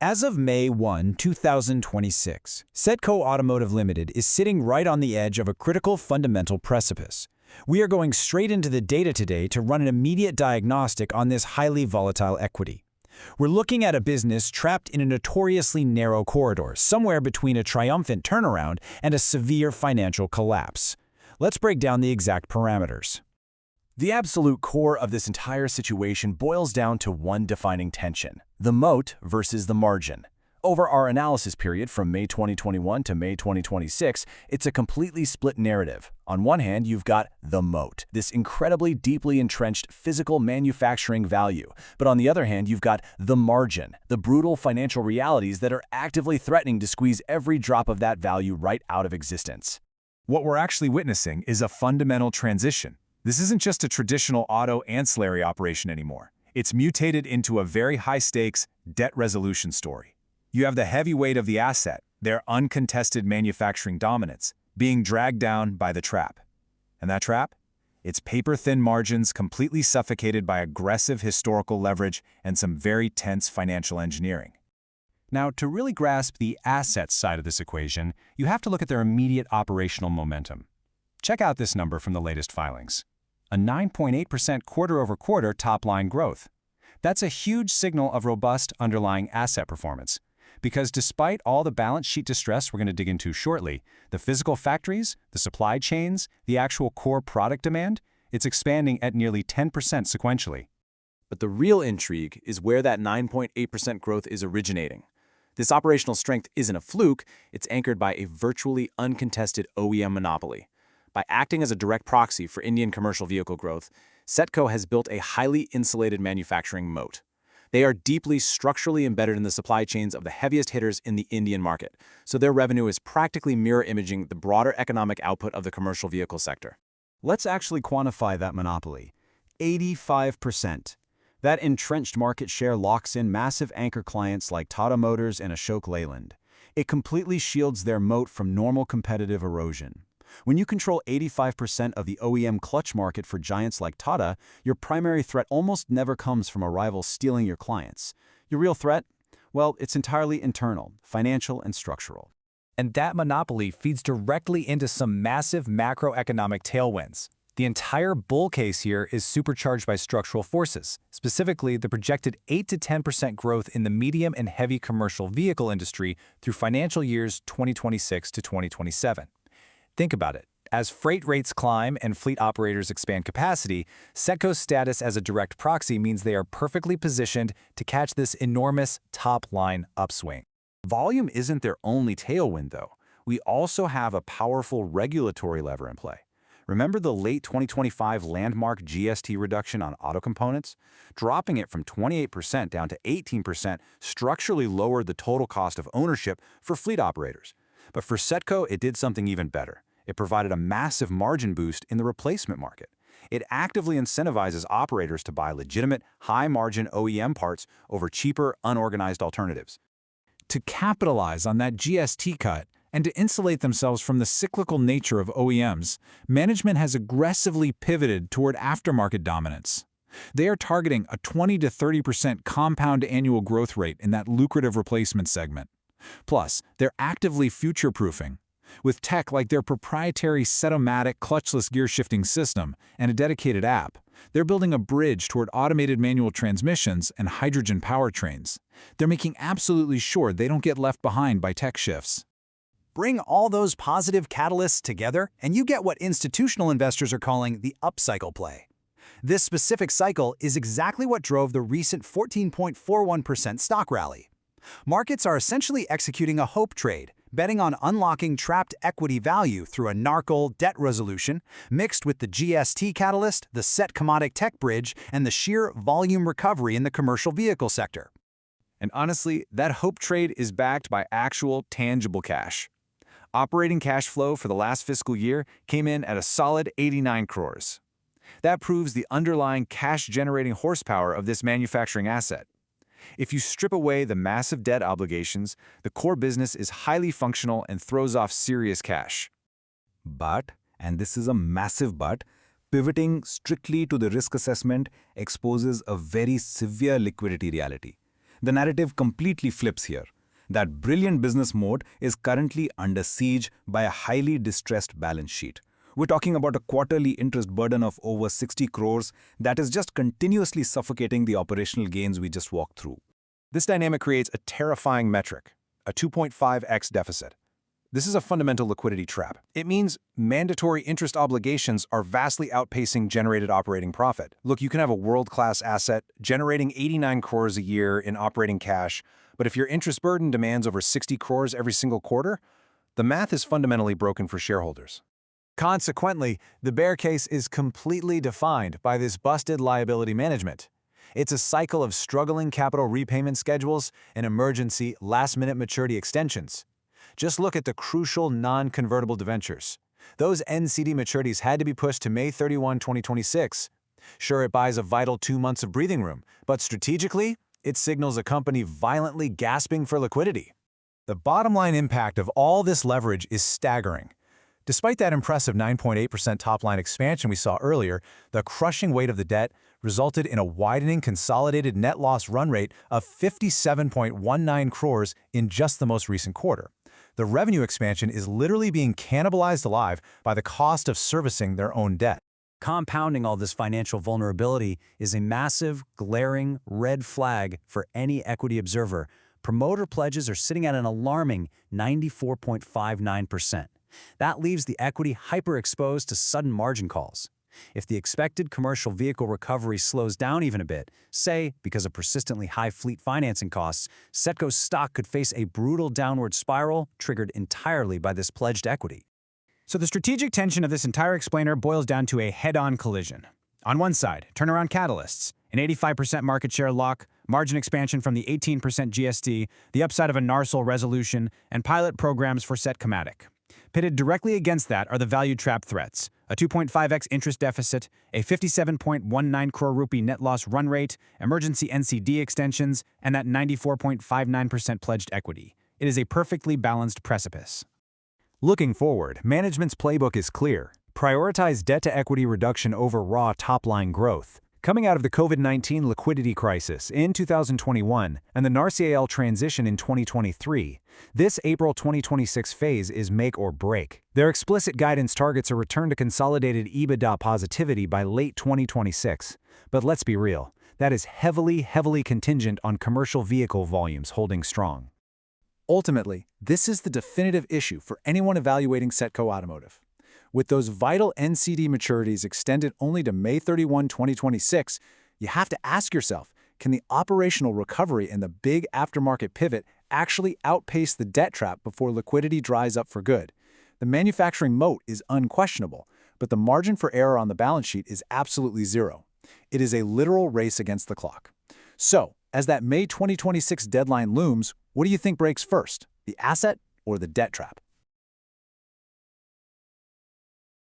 As of May 1, 2026, Setco Automotive Limited is sitting right on the edge of a critical fundamental precipice. We are going straight into the data today to run an immediate diagnostic on this highly volatile equity. We're looking at a business trapped in a notoriously narrow corridor, somewhere between a triumphant turnaround and a severe financial collapse. Let's break down the exact parameters. The absolute core of this entire situation boils down to one defining tension: the moat versus the margin. Over our analysis period from May 2021 to May 2026, it's a completely split narrative. On one hand, you've got the moat, this incredibly deeply entrenched physical manufacturing value. But on the other hand, you've got the margin, the brutal financial realities that are actively threatening to squeeze every drop of that value right out of existence. What we're actually witnessing is a fundamental transition. This isn't just a traditional auto ancillary operation anymore. It's mutated into a very high-stakes debt resolution story. You have the heavy weight of the asset, their uncontested manufacturing dominance, being dragged down by the trap. And that trap? It's paper-thin margins completely suffocated by aggressive historical leverage and some very tense financial engineering. Now, to really grasp the assets side of this equation, you have to look at their immediate operational momentum. Check out this number from the latest filings: a 9.8% quarter-over-quarter top-line growth. That's a huge signal of robust underlying asset performance. Because despite all the balance sheet distress we're going to dig into shortly, the physical factories, the supply chains, the actual core product demand, it's expanding at nearly 10% sequentially. But the real intrigue is where that 9.8% growth is originating. This operational strength isn't a fluke, it's anchored by a virtually uncontested OEM monopoly. By acting as a direct proxy for Indian commercial vehicle growth, Setco has built a highly insulated manufacturing moat. They are deeply structurally embedded in the supply chains of the heaviest hitters in the Indian market, so their revenue is practically mirror imaging the broader economic output of the commercial vehicle sector. Let's actually quantify that monopoly. 85%. That entrenched market share locks in massive anchor clients like Tata Motors and Ashok Leyland. It completely shields their moat from normal competitive erosion. When you control 85% of the OEM clutch market for giants like Tata, your primary threat almost never comes from a rival stealing your clients. Your real threat? Well, it's entirely internal, financial and structural. And that monopoly feeds directly into some massive macroeconomic tailwinds. The entire bull case here is supercharged by structural forces, specifically the projected 8 to 10% growth in the medium and heavy commercial vehicle industry through financial years 2026 to 2027. Think about it. As freight rates climb and fleet operators expand capacity, Setco's status as a direct proxy means they are perfectly positioned to catch this enormous top-line upswing. Volume isn't their only tailwind, though. We also have a powerful regulatory lever in play. Remember the late 2025 landmark GST reduction on auto components? Dropping it from 28% down to 18% structurally lowered the total cost of ownership for fleet operators. But for Setco, it did something even better. It provided a massive margin boost in the replacement market. It actively incentivizes operators to buy legitimate, high-margin OEM parts over cheaper, unorganized alternatives. To capitalize on that GST cut and to insulate themselves from the cyclical nature of OEMs, management has aggressively pivoted toward aftermarket dominance. They are targeting a 20 to 30% compound annual growth rate in that lucrative replacement segment. Plus, they're actively future-proofing. With tech like their proprietary Setcomatic clutchless gear shifting system and a dedicated app, they're building a bridge toward automated manual transmissions and hydrogen powertrains. They're making absolutely sure they don't get left behind by tech shifts. Bring all those positive catalysts together, and you get what institutional investors are calling the upcycle play. This specific cycle is exactly what drove the recent 14.41% stock rally. Markets are essentially executing a hope trade, betting on unlocking trapped equity value through a narco debt resolution, mixed with the GST catalyst, the Setcomatic tech bridge, and the sheer volume recovery in the commercial vehicle sector. And honestly, that hope trade is backed by actual, tangible cash. Operating cash flow for the last fiscal year came in at a solid 89 crores. That proves the underlying cash-generating horsepower of this manufacturing asset. If you strip away the massive debt obligations, the core business is highly functional and throws off serious cash. But, and this is a massive but, pivoting strictly to the risk assessment exposes a very severe liquidity reality. The narrative completely flips here. That brilliant business mode is currently under siege by a highly distressed balance sheet. We're talking about a quarterly interest burden of over 60 crores that is just continuously suffocating the operational gains we just walked through. This dynamic creates a terrifying metric, a 2.5x deficit. This is a fundamental liquidity trap. It means mandatory interest obligations are vastly outpacing generated operating profit. Look, you can have a world-class asset generating 89 crores a year in operating cash, but if your interest burden demands over 60 crores every single quarter, the math is fundamentally broken for shareholders. Consequently, the bear case is completely defined by this busted liability management. It's a cycle of struggling capital repayment schedules and emergency, last-minute maturity extensions. Just look at the crucial non-convertible debentures. Those NCD maturities had to be pushed to May 31, 2026. Sure, it buys a vital 2 months of breathing room, but strategically, it signals a company violently gasping for liquidity. The bottom line impact of all this leverage is staggering. Despite that impressive 9.8% top-line expansion we saw earlier, the crushing weight of the debt resulted in a widening consolidated net loss run rate of 57.19 crores in just the most recent quarter. The revenue expansion is literally being cannibalized alive by the cost of servicing their own debt. Compounding all this financial vulnerability is a massive, glaring red flag for any equity observer. Promoter pledges are sitting at an alarming 94.59%. That leaves the equity hyper-exposed to sudden margin calls. If the expected commercial vehicle recovery slows down even a bit, say because of persistently high fleet financing costs, Setco's stock could face a brutal downward spiral triggered entirely by this pledged equity. So the strategic tension of this entire explainer boils down to a head-on collision. On one side, turnaround catalysts, an 85% market share lock, margin expansion from the 18% GST, the upside of a NARSOL resolution, and pilot programs for Setcomatic. Pitted directly against that are the value trap threats, a 2.5x interest deficit, a 57.19 crore rupee net loss run rate, emergency NCD extensions, and that 94.59% pledged equity. It is a perfectly balanced precipice. Looking forward, management's playbook is clear. Prioritize debt-to-equity reduction over raw top-line growth. Coming out of the COVID-19 liquidity crisis in 2021 and the NARSOL transition in 2023, this April 2026 phase is make or break. Their explicit guidance targets a return to consolidated EBITDA positivity by late 2026. But let's be real, that is heavily contingent on commercial vehicle volumes holding strong. Ultimately, this is the definitive issue for anyone evaluating Setco Automotive. With those vital NCD maturities extended only to May 31, 2026, you have to ask yourself, can the operational recovery and the big aftermarket pivot actually outpace the debt trap before liquidity dries up for good? The manufacturing moat is unquestionable, but the margin for error on the balance sheet is absolutely zero. It is a literal race against the clock. So, as that May 2026 deadline looms, what do you think breaks first, the asset or the debt trap?